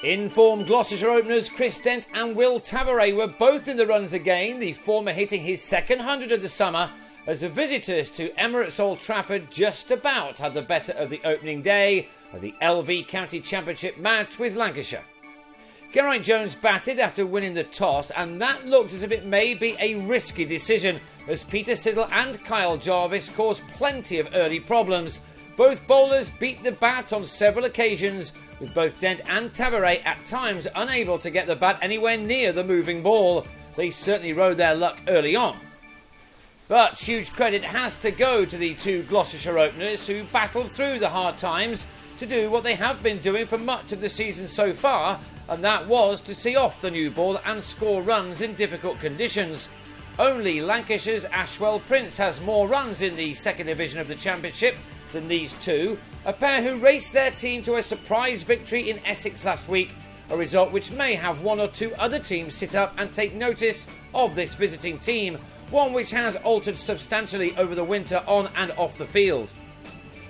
In-form Gloucestershire openers Chris Dent and Will Tavares were both in the runs again, the former hitting his second 100 of the summer, as the visitors to Emirates Old Trafford just about had the better of the opening day of the LV County Championship match with Lancashire. Geraint Jones batted after winning the toss, and that looked as if it may be a risky decision, as Peter Siddle and Kyle Jarvis caused plenty of early problems. Both bowlers beat the bat on several occasions, with both Dent and Tavares at times unable to get the bat anywhere near the moving ball. They certainly rode their luck early on. But huge credit has to go to the two Gloucestershire openers who battled through the hard times to do what they have been doing for much of the season so far, and that was to see off the new ball and score runs in difficult conditions. Only Lancashire's Ashwell Prince has more runs in the second division of the Championship than these two, a pair who raced their team to a surprise victory in Essex last week, a result which may have one or two other teams sit up and take notice of this visiting team, one which has altered substantially over the winter on and off the field.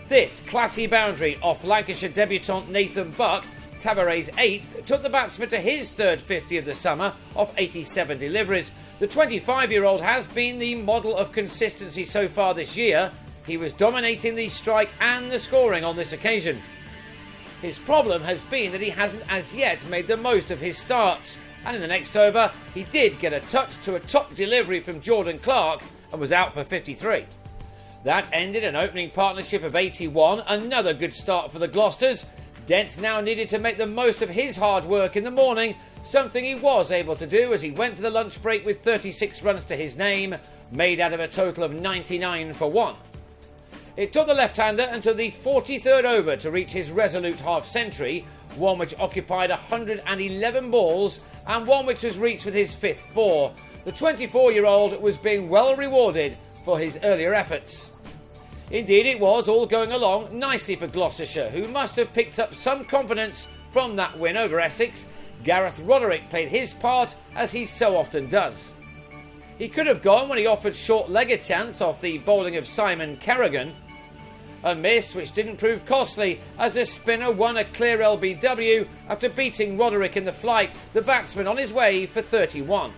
This classy boundary off Lancashire debutant Nathan Buck, Tavares' 8th, took the batsman to his third 50 of the summer off 87 deliveries. The 25-year-old has been the model of consistency so far this year. He was dominating the strike and the scoring on this occasion. His problem has been that he hasn't as yet made the most of his starts, and in the next over he did get a touch to a top delivery from Jordan Clark and was out for 53. That ended an opening partnership of 81, another good start for the Gloucesters. Dent now needed to make the most of his hard work in the morning, something he was able to do as he went to the lunch break with 36 runs to his name, made out of a total of 99 for 1. It took the left-hander until the 43rd over to reach his resolute half-century, one which occupied 111 balls and one which was reached with his 5th 4. The 24-year-old was being well rewarded for his earlier efforts. Indeed, it was all going along nicely for Gloucestershire, who must have picked up some confidence from that win over Essex. Gareth Roderick played his part, as he so often does. He could have gone when he offered short leg a chance off the bowling of Simon Kerrigan. A miss which didn't prove costly, as the spinner won a clear LBW after beating Roderick in the flight, the batsman on his way for 31.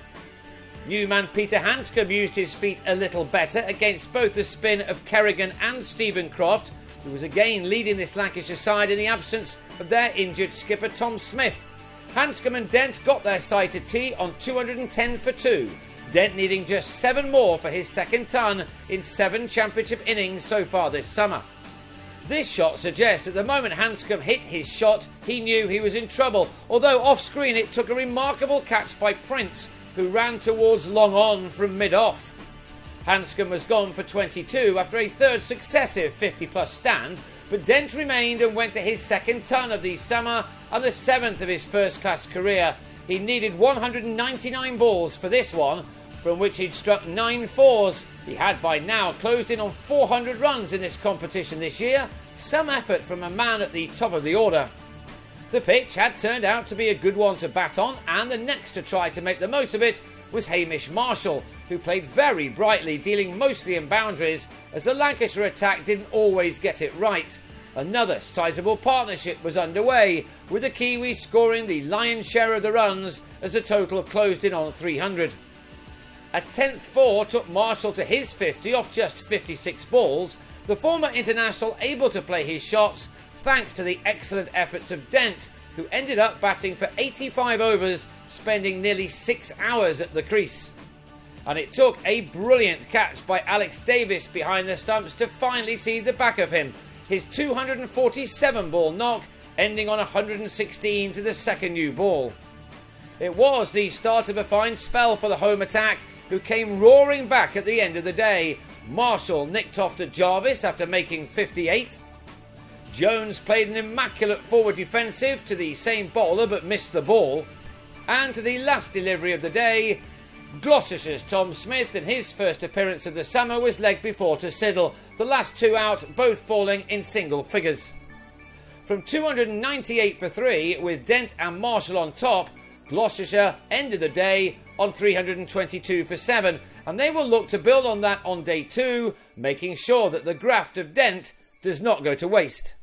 New man Peter Hanscom used his feet a little better against both the spin of Kerrigan and Stephen Croft, who was again leading this Lancashire side in the absence of their injured skipper Tom Smith. Hanscom and Dent got their side to tea on 210 for 2. Dent needing just 7 more for his second ton in 7 championship innings so far this summer. This shot suggests that the moment Hanscom hit his shot, he knew he was in trouble, although off-screen it took a remarkable catch by Prince, who ran towards long on from mid-off. Hanscom was gone for 22 after a third successive 50-plus stand, but Dent remained and went to his second ton of the summer and the 7th of his first-class career. He needed 199 balls for this one, from which he'd struck 9 fours. He had by now closed in on 400 runs in this competition this year, some effort from a man at the top of the order. The pitch had turned out to be a good one to bat on, and the next to try to make the most of it was Hamish Marshall, who played very brightly, dealing mostly in boundaries, as the Lancashire attack didn't always get it right. Another sizable partnership was underway, with the Kiwis scoring the lion's share of the runs as the total closed in on 300. A 10th 4 took Marshall to his 50 off just 56 balls, the former international able to play his shots thanks to the excellent efforts of Dent, who ended up batting for 85 overs, spending nearly 6 hours at the crease. And it took a brilliant catch by Alex Davis behind the stumps to finally see the back of him, his 247 ball knock ending on 116 to the second new ball. It was the start of a fine spell for the home attack, who came roaring back at the end of the day. Marshall nicked off to Jarvis after making 58. Jones played an immaculate forward defensive to the same bowler but missed the ball. And to the last delivery of the day, Gloucestershire's Tom Smith, in his first appearance of the summer, was legged before to Siddle, the last 2 out both falling in single figures. From 298 for 3, with Dent and Marshall on top, Gloucestershire ended the day on 322 for 7, and they will look to build on that on day 2, making sure that the graft of Dent does not go to waste.